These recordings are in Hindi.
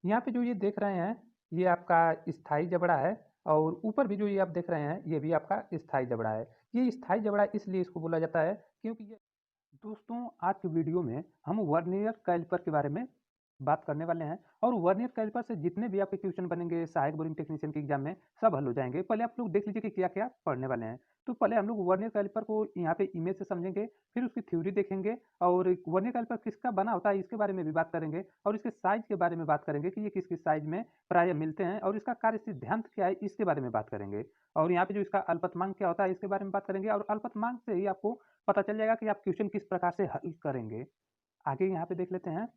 यहाँ पे जो ये देख रहे हैं, ये आपका स्थायी जबड़ा है और ऊपर भी जो ये आप देख रहे हैं, ये भी आपका स्थायी जबड़ा है। ये स्थायी जबड़ा इसलिए इसको बोला जाता है क्योंकि ये दोस्तों आज की वीडियो में हम वर्नियर कैलिपर के बारे में बात करने वाले हैं और वर्नियर कैलिपर से जितने भी आपके क्वेश्चन बनेंगे सहायक बोरिंग टेक्नीशियन के एग्जाम में सब हल हो जाएंगे। पहले आप लोग देख लीजिए कि क्या क्या पढ़ने वाले हैं। तो पहले हम लोग वर्नियर कैलिपर को यहाँ पे इमेज से समझेंगे, फिर उसकी थ्योरी देखेंगे और वर्नियर कैलिपर किसका बना होता है इसके बारे में भी बात करेंगे और इसके साइज के बारे में बात करेंगे कि ये किस किस साइज में प्राय मिलते हैं और इसका कार्य सिद्धांत क्या है इसके बारे में बात करेंगे। और यहाँ पे जो इसका अल्पतमांक क्या होता है इसके बारे में बात करेंगे और अल्पतमांक से ही आपको पता चल जाएगा कि आप क्वेश्चन किस प्रकार से हल करेंगे। आगे यहाँ पे देख लेते हैं।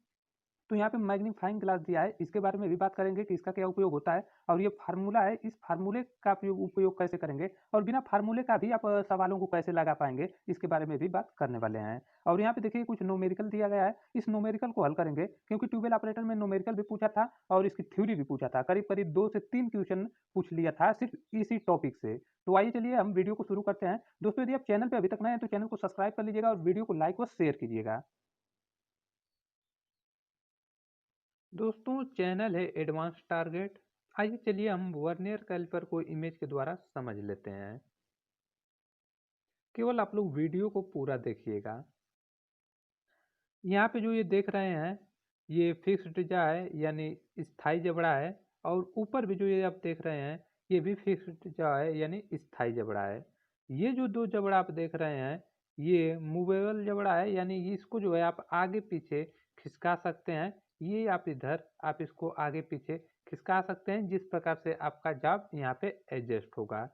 तो यहाँ पे मैग्नीफाइंग ग्लास दिया है, इसके बारे में भी बात करेंगे कि इसका क्या उपयोग होता है और ये फार्मूला है, इस फार्मूले का उपयोग कैसे करेंगे और बिना फार्मूले का भी आप सवालों को कैसे लगा पाएंगे इसके बारे में भी बात करने वाले हैं। और यहाँ पे देखिए कुछ न्यूमेरिकल दिया गया है, इस न्यूमेरिकल को हल करेंगे क्योंकि ट्यूबवेल ऑपरेटर में न्यूमेरिकल भी पूछा था और इसकी थ्योरी भी पूछा था। करीब करीब 2 से 3 क्वेश्चन पूछ लिया था सिर्फ इसी टॉपिक से। तो आइए चलिए हम वीडियो को शुरू करते हैं। दोस्तों यदि आप चैनल पे अभी तक नए हैं तो चैनल को सब्सक्राइब कर लीजिएगा और वीडियो को लाइक व शेयर कीजिएगा। दोस्तों चैनल है एडवांस टारगेट। आइए चलिए हम वर्नियर कैलिपर को इमेज के द्वारा समझ लेते हैं। केवल आप लोग वीडियो को पूरा देखिएगा। यहाँ पे जो ये देख रहे हैं, ये फिक्स्ड जा है यानी स्थायी जबड़ा है और ऊपर भी जो ये आप देख रहे हैं, ये भी फिक्स्ड जा है यानी स्थायी जबड़ा है। ये जो दो जबड़ा आप देख रहे हैं, ये मूवेबल जबड़ा है यानी इसको जो है आप आगे पीछे खिसका सकते हैं। ये आप इधर आप इसको आगे पीछे खिसका सकते हैं जिस प्रकार से आपका जाब यहाँ पे एडजस्ट होगा।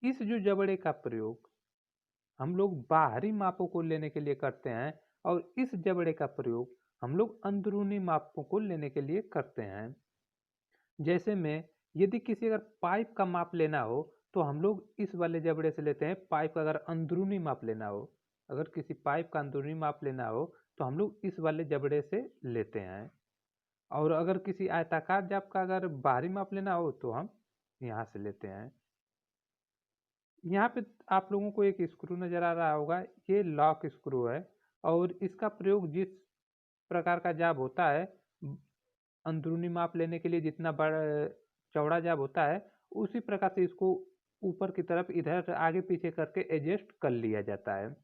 इस जो जबड़े का प्रयोग हम लोग बाहरी मापों को लेने के लिए करते हैं और इस जबड़े का प्रयोग हम लोग अंदरूनी मापों को लेने के लिए करते हैं। जैसे में यदि किसी अगर पाइप का माप लेना हो तो हम लोग इस वाले जबड़े से लेते हैं। पाइप का अगर अंदरूनी माप लेना हो, अगर किसी पाइप का अंदरूनी माप लेना हो तो हम लोग इस वाले जबड़े से लेते हैं। और अगर किसी आयताकार जाप का अगर बाहरी माप लेना हो तो हम यहाँ से लेते हैं। यहाँ पे आप लोगों को एक स्क्रू नजर आ रहा होगा, ये लॉक स्क्रू है और इसका प्रयोग जिस प्रकार का जाब होता है अंदरूनी माप लेने के लिए जितना बड़ा चौड़ा जाब होता है उसी प्रकार से इसको ऊपर की तरफ इधर आगे पीछे करके एडजस्ट कर लिया जाता है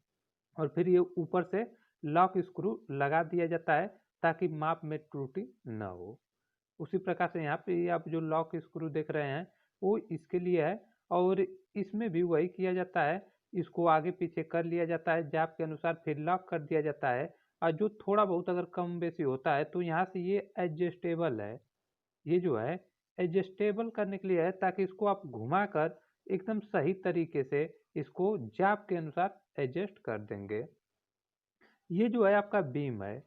और फिर ये ऊपर से लॉक स्क्रू लगा दिया जाता है ताकि माप में त्रुटि न हो। उसी प्रकार से यहाँ पे आप जो लॉक स्क्रू देख रहे हैं वो इसके लिए है और इसमें भी वही किया जाता है। इसको आगे पीछे कर लिया जाता है, जाप के अनुसार फिर लॉक कर दिया जाता है और जो थोड़ा बहुत अगर कम बेसी होता है तो यहाँ से ये एडजस्टेबल है। ये जो है एडजस्टेबल करने के लिए है ताकि इसको आप घुमाकर एकदम सही तरीके से इसको जाप के अनुसार एडजस्ट कर देंगे। ये जो है आपका बीम है,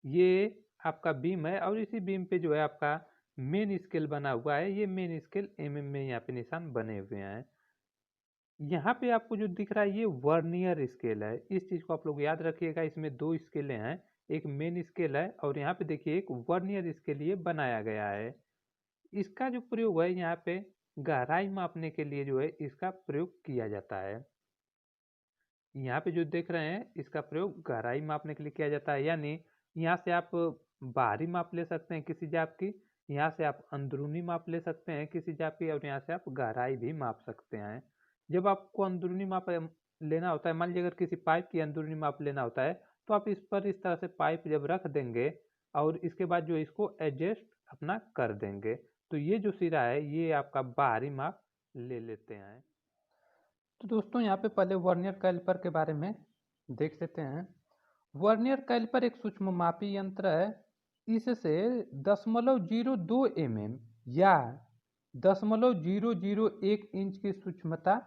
ये आपका बीम है और इसी बीम पे जो है आपका मेन स्केल बना हुआ है। ये मेन स्केल एमएम में यहाँ पे निशान बने हुए हैं। यहाँ पे आपको जो दिख रहा है ये वर्नियर स्केल है। इस चीज को आप लोग याद रखिएगा, इसमें दो स्केलें हैं, एक मेन स्केल है और यहाँ पे देखिए एक वर्नियर स्केल ये बनाया गया है। इसका जो प्रयोग है यहाँ पे गहराई मापने के लिए जो है इसका प्रयोग किया जाता है। यहाँ पे जो देख रहे हैं इसका प्रयोग गहराई मापने के लिए किया जाता है यानी यहाँ से आप बाहरी माप ले सकते हैं किसी जाप की, यहाँ से आप अंदरूनी माप ले सकते हैं किसी जाप की और यहाँ से आप गहराई भी माप सकते हैं। जब आपको अंदरूनी माप लेना होता है, मान लीजिए अगर किसी पाइप की अंदरूनी माप लेना होता है तो आप इस पर इस तरह से पाइप जब रख देंगे और इसके बाद जो इसको एडजस्ट अपना कर देंगे तो ये जो सिरा है ये आपका बाहरी माप ले लेते हैं। तो दोस्तों यहाँ पे पहले वर्नियर कैलिपर के बारे में देख लेते हैं। वर्नियर कैलिपर एक सूक्ष्ममापी यंत्र है। इससे 0.02 mm या 0.001 इंच की सूक्ष्मता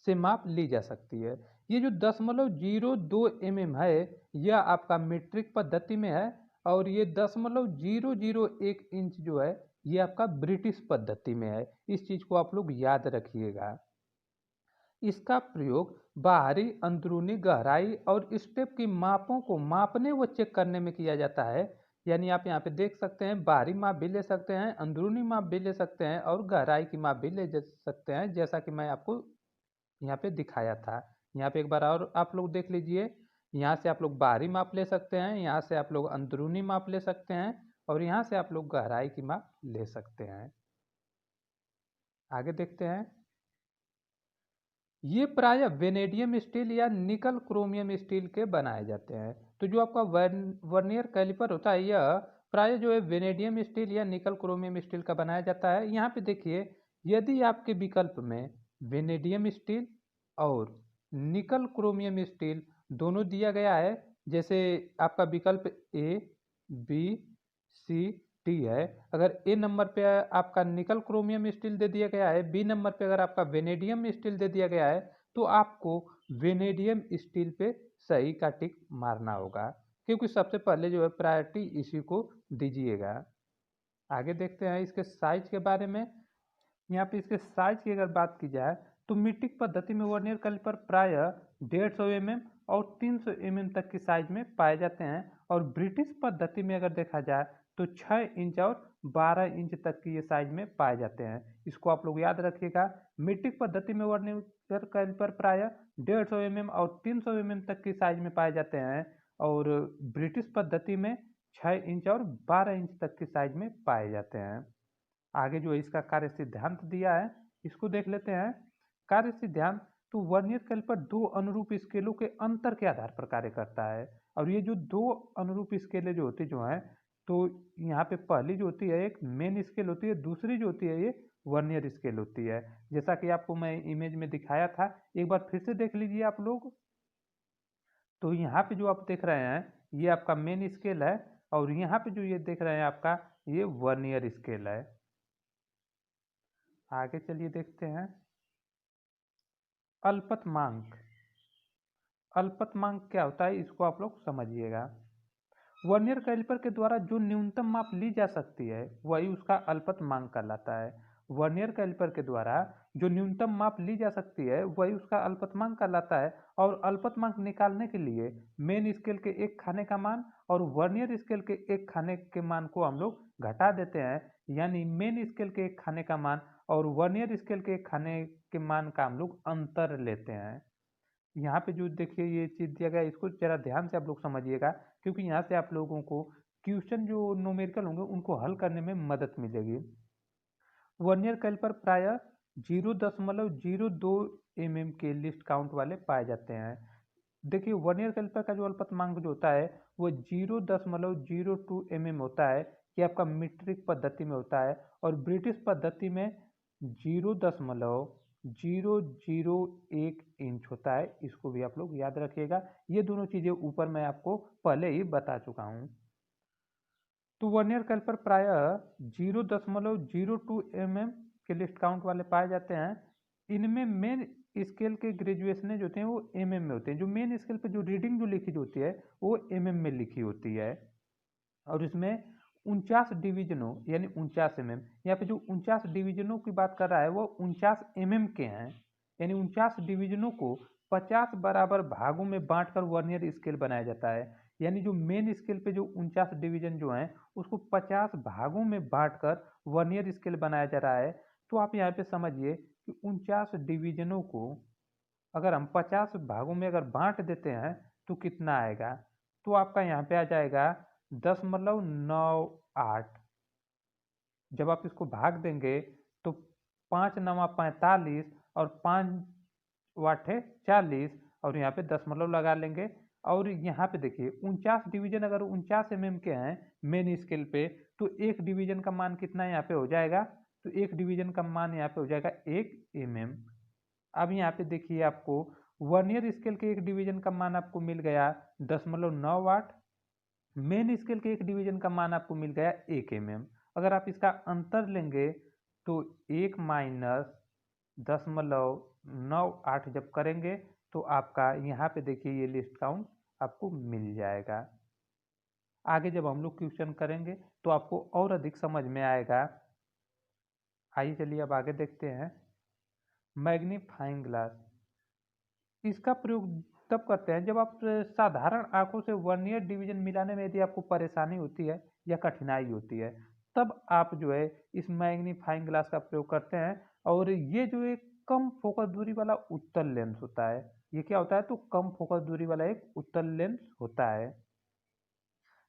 से माप ली जा सकती है। ये जो 0.02 mm है यह आपका मीट्रिक पद्धति में है और ये 0.001 इंच जो है ये आपका ब्रिटिश पद्धति में है। इस चीज को आप लोग याद रखिएगा। इसका प्रयोग बाहरी, अंदरूनी गहराई और स्टेप की मापों को मापने व चेक करने में किया जाता है। यानी आप यहाँ पे देख सकते हैं बाहरी माप भी ले सकते हैं, अंदरूनी माप भी ले सकते हैं और गहराई की माप भी ले सकते हैं, जैसा कि मैं आपको यहाँ पे दिखाया था। यहाँ पे एक बार और आप लोग देख लीजिए। यहाँ से आप लोग बाहरी माप ले सकते हैं, यहाँ से आप लोग अंदरूनी माप ले सकते हैं और यहाँ से आप लोग गहराई की माप ले सकते हैं। आगे देखते हैं। ये प्रायः वेनेडियम स्टील या निकल क्रोमियम स्टील के बनाए जाते हैं। तो जो आपका वर्नियर कैलिपर होता है यह प्रायः जो है वेनेडियम स्टील या निकल क्रोमियम स्टील का बनाया जाता है। यहाँ पे देखिए, यदि आपके विकल्प में वेनेडियम स्टील और निकल क्रोमियम स्टील दोनों दिया गया है, जैसे आपका विकल्प ए, बी, सी, डी है। अगर ए नंबर पे आपका निकल क्रोमियम स्टील दे दिया गया है, बी नंबर पे अगर आपका वेनेडियम स्टील दे दिया गया है, तो आपको वेनेडियम स्टील पे सही का टिक मारना होगा, क्योंकि सबसे पहले जो है प्रायोरिटी इसी को दीजिएगा। आगे देखते हैं इसके साइज के बारे में। यहाँ पे इसके साइज की अगर बात की जाए तो मीट्रिक पद्धति में वर्नियर कैलिपर प्राय 150 mm और 300 mm तक की साइज में पाए जाते हैं, और ब्रिटिश पद्धति में अगर देखा जाए तो 6 इंच और 12 इंच तक की ये साइज में पाए जाते हैं। इसको आप लोग याद रखिएगा। मीट्रिक पद्धति में वर्नियर कैलिपर प्राय 150 mm और 300 mm तक की साइज में पाए जाते हैं, और ब्रिटिश पद्धति में 6 इंच और 12 इंच तक की साइज में पाए जाते हैं। आगे जो इसका कार्य सिद्धांत दिया है इसको देख लेते हैं। कार्य सिद्धांत तो वर्नियर कैलिपर दो अनुरूप स्केलों के अंतर के आधार पर कार्य करता है, और ये जो दो अनुरूप स्केलें जो होती जो हैं, तो यहाँ पे पहली जो होती है एक मेन स्केल होती है, दूसरी जो होती है ये वर्नियर स्केल होती है। जैसा कि आपको मैं इमेज में दिखाया था, एक बार फिर से देख लीजिए आप लोग। तो यहाँ पे जो आप देख रहे हैं ये आपका मेन स्केल है, और यहाँ पे जो ये देख रहे हैं आपका ये वर्नियर स्केल है। आगे चलिए देखते हैं। अल्पतमांक। अल्पतमांक क्या होता है इसको आप लोग समझिएगा। वर्नियर कैलिपर के द्वारा जो न्यूनतम माप ली जा सकती है वही उसका अल्पतमांक कहलाता है। वर्नियर कैलिपर के द्वारा जो न्यूनतम माप ली जा सकती है वही उसका अल्पतमांक कहलाता है, और अल्पतमांक निकालने के लिए मेन स्केल के एक खाने का मान और वर्नियर स्केल के एक खाने के मान को हम लोग घटा देते हैं, यानी मेन स्केल के एक खाने का मान और वर्नियर स्केल के एक खाने के मान का हम लोग अंतर लेते हैं। यहाँ पे जो देखिए ये चीज़ दिया गया है इसको जरा ध्यान से आप लोग समझिएगा, क्योंकि यहाँ से आप लोगों को क्वेश्चन जो न्यूमेरिकल होंगे उनको हल करने में मदद मिलेगी। वर्नियर कैलिपर प्राय 0.02 mm के लिस्ट काउंट वाले पाए जाते हैं। देखिए वर्नियर कैलिपर का जो अल्पतमांक जो होता है वो 0.02 mm होता है, ये आपका मीट्रिक पद्धति में होता है, और ब्रिटिश पद्धति में 0.001 इंच होता है। इसको भी आप लोग याद रखिएगा। ये दोनों चीज़ें ऊपर मैं आपको पहले ही बता चुका हूँ। तो वर्नियर कैलिपर प्राय 0.02 mm के लिस्ट काउंट वाले पाए जाते हैं। इनमें मेन स्केल के ग्रेजुएशन जो होते हैं वो mm में होते हैं। जो मेन स्केल पे जो रीडिंग जो लिखी होती है वो mm में लिखी होती है, और इसमें 49 डिवीजनों यानी 49 mm, यहाँ पे जो 49 डिवीजनों की बात कर रहा है वो 49 mm के हैं, यानी 49 डिवीजनों को 50 बराबर भागों में बांटकर वर्नियर स्केल बनाया जाता है। यानी जो मेन स्केल पे जो 49 डिवीजन जो हैं उसको 50 भागों में बांटकर वर्नियर स्केल बनाया जा रहा है। तो आप यहाँ पे समझिए कि 49 डिवीजनों को अगर हम 50 भागों में अगर बांट देते हैं तो कितना आएगा, तो आपका यहाँ पे आ जाएगा 10.98। जब आप इसको भाग देंगे तो 5 नवा 45 और 5 वाटे 40, और यहाँ पे दशमलव लगा लेंगे। और यहाँ पे देखिए 49 डिवीजन अगर 49 mm के हैं मेन स्केल पे, तो एक डिवीजन का मान कितना यहाँ पे हो जाएगा, तो एक डिवीजन का मान यहाँ पे हो जाएगा 1 mm। अब यहाँ पे देखिए आपको वर्नियर स्केल के एक डिवीजन का मान आपको मिल गया 0.98, मेन स्केल के एक डिवीजन का मान आपको मिल गया 1 mm। अगर आप इसका अंतर लेंगे तो 1 माइनस 0.98 जब करेंगे तो आपका यहाँ पे देखिए ये लिस्ट काउंट आपको मिल जाएगा। आगे जब हम लोग क्वेश्चन करेंगे तो आपको और अधिक समझ में आएगा। आइए चलिए अब आगे देखते हैं। मैग्नीफाइंग ग्लास, इसका प्रयोग तब करते हैं जब आप साधारण आंखों से वर्नियर डिवीजन मिलाने में यदि आपको परेशानी होती है या कठिनाई होती है, तब आप जो है इस मैग्नीफाइंग ग्लास का प्रयोग करते हैं। और ये जो एक कम फोकस दूरी वाला उत्तल लेंस होता है, ये क्या होता है, तो कम फोकस दूरी वाला एक उत्तल लेंस होता है।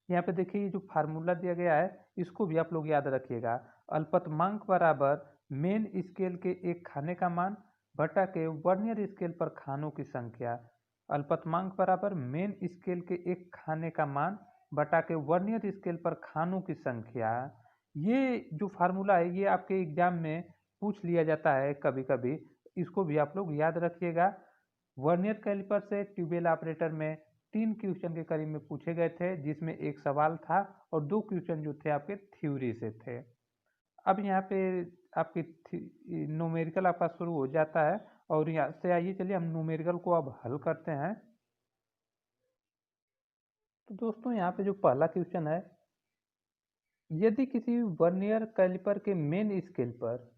यहाँ पे देखिए ये जो फार्मूला दिया गया है इसको भी आप लोग याद रखिएगा। अल्पतमांक बराबर मेन स्केल के एक खाने का मान बटा के वर्नियर स्केल पर खानों की संख्या। अल्पतमांक बराबर मेन स्केल के एक खाने का मान बटा के वर्नियर स्केल पर खानों की संख्या। ये जो फार्मूला है ये आपके एग्जाम में पूछ लिया जाता है कभी कभी, इसको भी आप लोग याद रखिएगा। वर्नियर कैलिपर से ट्यूबवेल ऑपरेटर में 3 क्वेश्चन के करीब में पूछे गए थे, जिसमें एक सवाल था और 2 क्वेश्चन जो थे आपके थ्योरी से थे। अब यहाँ पे आपकी न्यूमेरिकल आपका शुरू हो जाता है और यहाँ से आइए चलिए हम न्यूमेरिकल को अब हल करते हैं। तो दोस्तों यहाँ पे जो पहला क्वेश्चन है, यदि किसी वर्नियर कैलिपर के मेन स्केल पर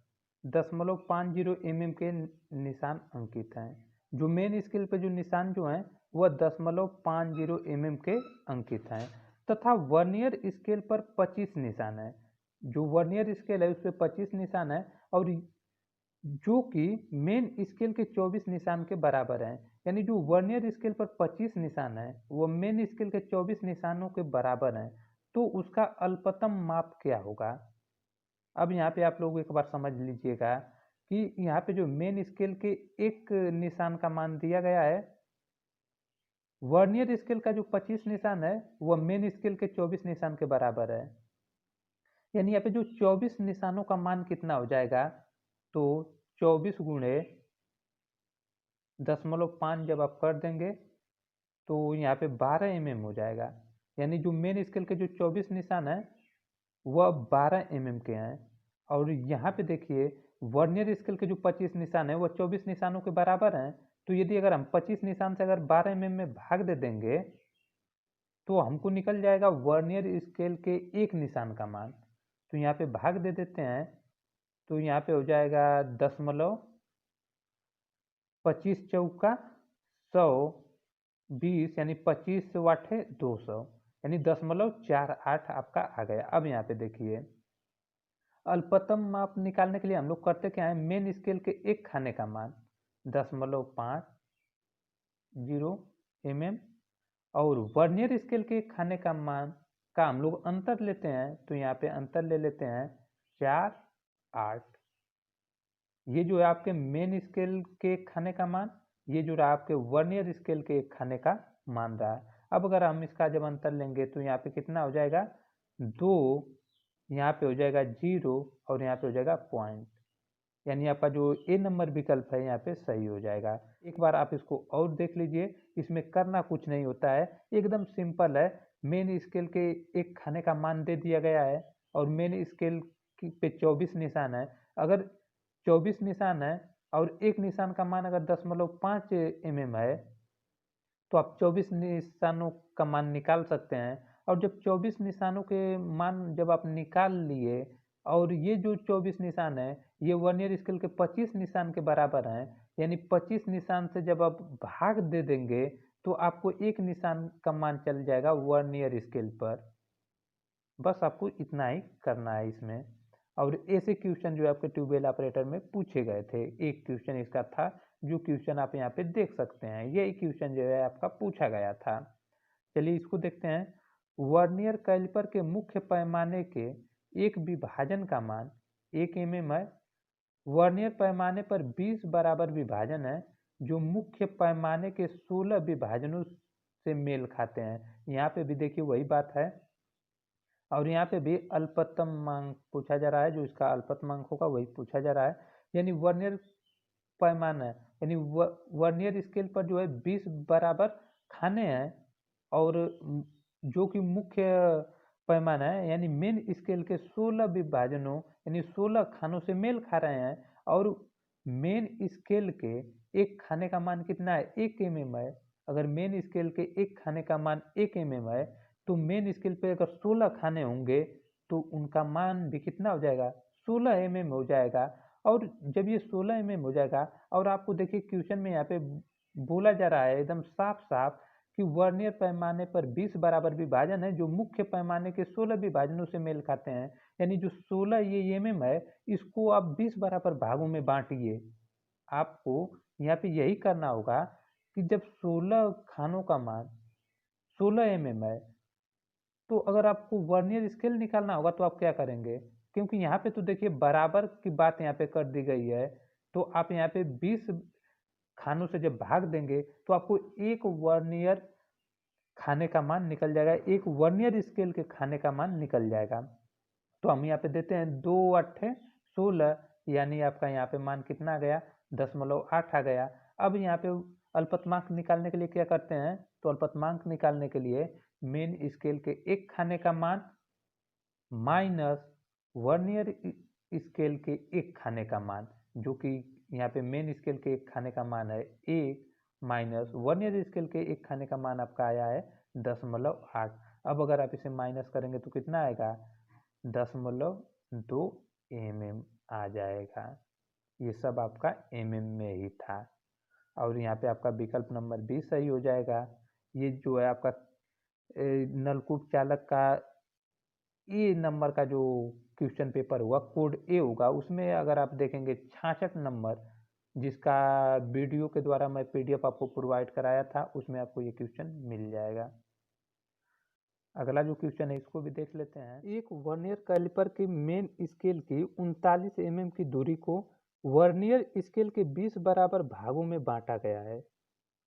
0.50 mm के निशान अंकित हैं, जो मेन स्केल पे जो निशान जो हैं वह 0.50 mm के अंकित हैं, तथा वर्नियर स्केल पर 25 निशान है। जो वर्नियर स्केल है उस पर 25 निशान है और जो कि मेन स्केल के 24 निशान के बराबर हैं। यानी जो वर्नियर स्केल पर 25 निशान है वो मेन स्केल के 24 निशानों के बराबर हैं, तो उसका अल्पतम माप क्या होगा। अब यहाँ पे आप लोग एक बार समझ लीजिएगा कि यहाँ पे जो मेन स्केल के एक निशान का मान दिया गया है, वर्नियर स्केल का जो 25 निशान है वह मेन स्केल के 24 निशान के बराबर है। यानी यहाँ पे जो 24 निशानों का मान कितना हो जाएगा, तो 24 गुणे 0.5 जब आप कर देंगे तो यहाँ पे 12 mm हो जाएगा। यानी जो मेन स्केल के जो 24 निशान है वह 12 mm के हैं और यहाँ पे देखिए वर्नियर स्केल के जो 25 निशान है वह 24 निशानों के बराबर हैं। तो यदि अगर हम 25 निशान से अगर 12 mm में भाग दे देंगे तो हमको निकल जाएगा वर्नियर स्केल के एक निशान का मान। तो यहाँ पे भाग दे देते हैं तो यहाँ पे हो जाएगा 0.25 चौका 100 20 यानी 25 वाटे 200 यानी 0.48 आपका आ गया। अब यहाँ पे देखिए अल्पतम माप निकालने के लिए हम लोग करते क्या है, मेन स्केल के एक खाने का मान 0.50 mm और वर्नियर स्केल के एक खाने का मान का हम लोग अंतर लेते हैं। तो यहाँ पे अंतर ले लेते हैं 4 8। ये जो है आपके मेन स्केल के खाने का मान, ये जो रहा आपके वर्नियर स्केल के खाने का मान रहा है। अब अगर हम इसका जब अंतर लेंगे तो यहाँ पे कितना हो जाएगा 2, यहाँ पे हो जाएगा 0 और यहाँ पे हो जाएगा पॉइंट। यानी आपका जो ए नंबर विकल्प है यहाँ पे सही हो जाएगा। एक बार आप इसको और देख लीजिए, इसमें करना कुछ नहीं होता है, एकदम सिंपल है। मेन स्केल के एक खाने का मान दे दिया गया है और मेन स्केल पे 24 निशान है। अगर 24 निशान है और एक निशान का मान अगर 0.5 mm है तो आप 24 निशानों का मान निकाल सकते हैं। और जब 24 निशानों के मान जब आप निकाल लिए और ये जो 24 निशान है ये वर्नियर स्केल के 25 निशान के बराबर हैं, यानी 25 निशान से जब आप भाग दे देंगे तो आपको एक निशान का मान चल जाएगा वर्नियर स्केल पर। बस आपको इतना ही करना है इसमें। और ऐसे क्वेश्चन जो है आपके ट्यूबवेल ऑपरेटर में पूछे गए थे, एक क्वेश्चन इसका था जो क्वेश्चन आप यहाँ पे देख सकते हैं, यही क्वेश्चन जो है आपका पूछा गया था। चलिए इसको देखते हैं। वर्नियर कैलिपर के मुख्य पैमाने के एक विभाजन का मान 1 mm है। वर्नियर पैमाने पर 20 बराबर विभाजन है जो मुख्य पैमाने के 16 विभाजनों से मेल खाते हैं। यहाँ पे भी देखिए वही बात है और यहाँ पे भी अल्पतम मांग पूछा जा रहा है, जो इसका अल्पतमांक होगा वही पूछा जा रहा है। यानी वर्नियर पैमाना यानी वर्नियर स्केल पर जो है 20 बराबर खाने हैं और जो कि मुख्य पैमाना है यानी मेन स्केल के 16 विभाजनों यानी 16 खानों से मेल खा रहे हैं। और मेन स्केल के एक खाने का मान कितना है 1 mm है। अगर मेन स्केल के एक खाने का मान 1 mm है तो मेन स्केल पे अगर 16 खाने होंगे तो उनका मान भी कितना हो जाएगा 16 mm हो जाएगा। और जब ये 16 mm हो जाएगा और आपको देखिए क्वेश्चन में यहाँ पे बोला जा रहा है एकदम साफ साफ कि वर्नियर पैमाने पर 20 बराबर विभाजन है जो मुख्य पैमाने के 16 विभाजनों से मेल खाते हैं। यानी जो 16 ये mm है इसको आप 20 बराबर भागों में बांटिए। आपको यहाँ पे यही करना होगा कि जब 16 खानों का मान 16 mm है तो अगर आपको वर्नियर स्केल निकालना होगा तो आप क्या करेंगे, क्योंकि यहाँ पे तो देखिए बराबर की बात यहाँ पे कर दी गई है, तो आप यहाँ पे 20 खानों से जब भाग देंगे तो आपको एक वर्नियर खाने का मान निकल जाएगा, एक वर्नियर स्केल के खाने का मान निकल जाएगा। तो हम यहाँ पे देते हैं 2 अट्ठे 16, यानी आपका यहाँ पे मान कितना आ गया, 0.8 आ गया। अब यहाँ पे अल्पतमांक निकालने के लिए क्या करते हैं, तो अल्पतमांक निकालने के लिए मेन स्केल के एक खाने का मान माइनस वर्नियर स्केल के एक खाने का मान, जो कि यहाँ पे मेन स्केल के एक खाने का मान है 1 माइनस वर्नियर स्केल के एक खाने का मान आपका आया है 0.8। अब अगर आप इसे माइनस करेंगे तो कितना आएगा, 0.2 mm आ जाएगा। ये सब आपका mm में ही था, और यहाँ पे आपका विकल्प नंबर 20 सही हो जाएगा। ये जो है आपका नलकूप चालक का ए नंबर का जो क्वेश्चन पेपर हुआ, कोड ए होगा, उसमें अगर आप देखेंगे 66 नंबर, जिसका वीडियो के द्वारा मैं पीडीएफ आपको प्रोवाइड कराया था, उसमें आपको ये क्वेश्चन मिल जाएगा। अगला जो क्वेश्चन है इसको भी देख लेते हैं। एक वर्नियर कैलिपर की मेन स्केल की 39 mm की दूरी को वर्नियर स्केल के 20 बराबर भागों में बांटा गया है।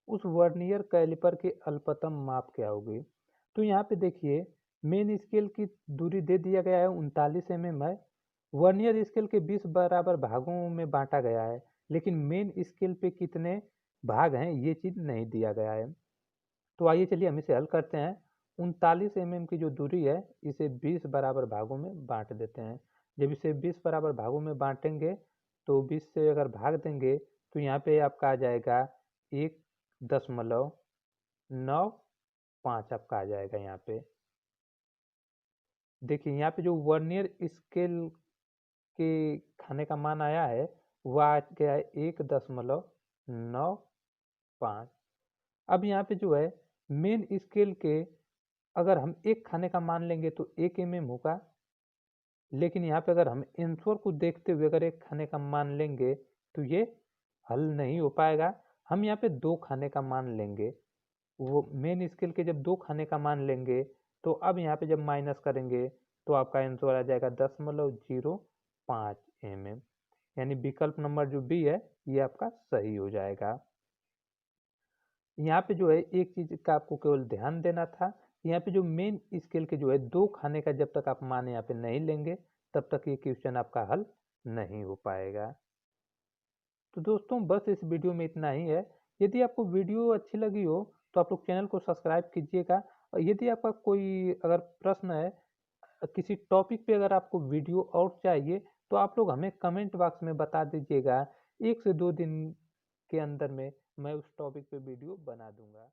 उस वर्नियर कैलिपर के अल्पतम माप क्या होगी। तो यहाँ पे देखिए मेन स्केल की दूरी दे दिया गया है 39 mm है, वर्नियर स्केल के 20 बराबर भागों में बांटा गया है, लेकिन मेन स्केल पे कितने भाग हैं ये चीज़ नहीं दिया गया है। तो आइए चलिए हम इसे हल करते हैं। 39 mm की जो दूरी है इसे 20 बराबर भागों में बांट देते हैं। जब इसे 20 बराबर भागों में बांटेंगे तो 20 से अगर भाग देंगे तो यहाँ पे आपका आ जाएगा 1.95 आपका आ जाएगा। यहाँ पे देखिए यहाँ पे जो वर्नियर स्केल के खाने का मान आया है वह आ गया है 1.95। अब यहाँ पे जो है मेन स्केल के अगर हम एक खाने का मान लेंगे तो 1 mm होगा, लेकिन यहाँ पे अगर हम आंसर को देखते हुए अगर एक खाने का मान लेंगे तो ये हल नहीं हो पाएगा। हम यहाँ पे 2 खाने का मान लेंगे, वो मेन स्केल के जब 2 खाने का मान लेंगे तो अब यहाँ पे जब माइनस करेंगे तो आपका आंसर आ जाएगा 0.05 mm, यानी विकल्प नंबर जो बी है ये आपका सही हो जाएगा। यहाँ पे जो है एक चीज का आपको केवल ध्यान देना था, यहाँ पे जो मेन स्केल के जो है 2 खाने का जब तक आप मान यहाँ पे नहीं लेंगे तब तक ये क्वेश्चन आपका हल नहीं हो पाएगा। तो दोस्तों बस इस वीडियो में इतना ही है। यदि आपको वीडियो अच्छी लगी हो तो आप लोग चैनल को सब्सक्राइब कीजिएगा, और यदि आपका कोई अगर प्रश्न है किसी टॉपिक पे अगर आपको वीडियो और चाहिए तो आप लोग हमें कमेंट बॉक्स में बता दीजिएगा। 1 से 2 दिन के अंदर में मैं उस टॉपिक पे वीडियो बना दूंगा।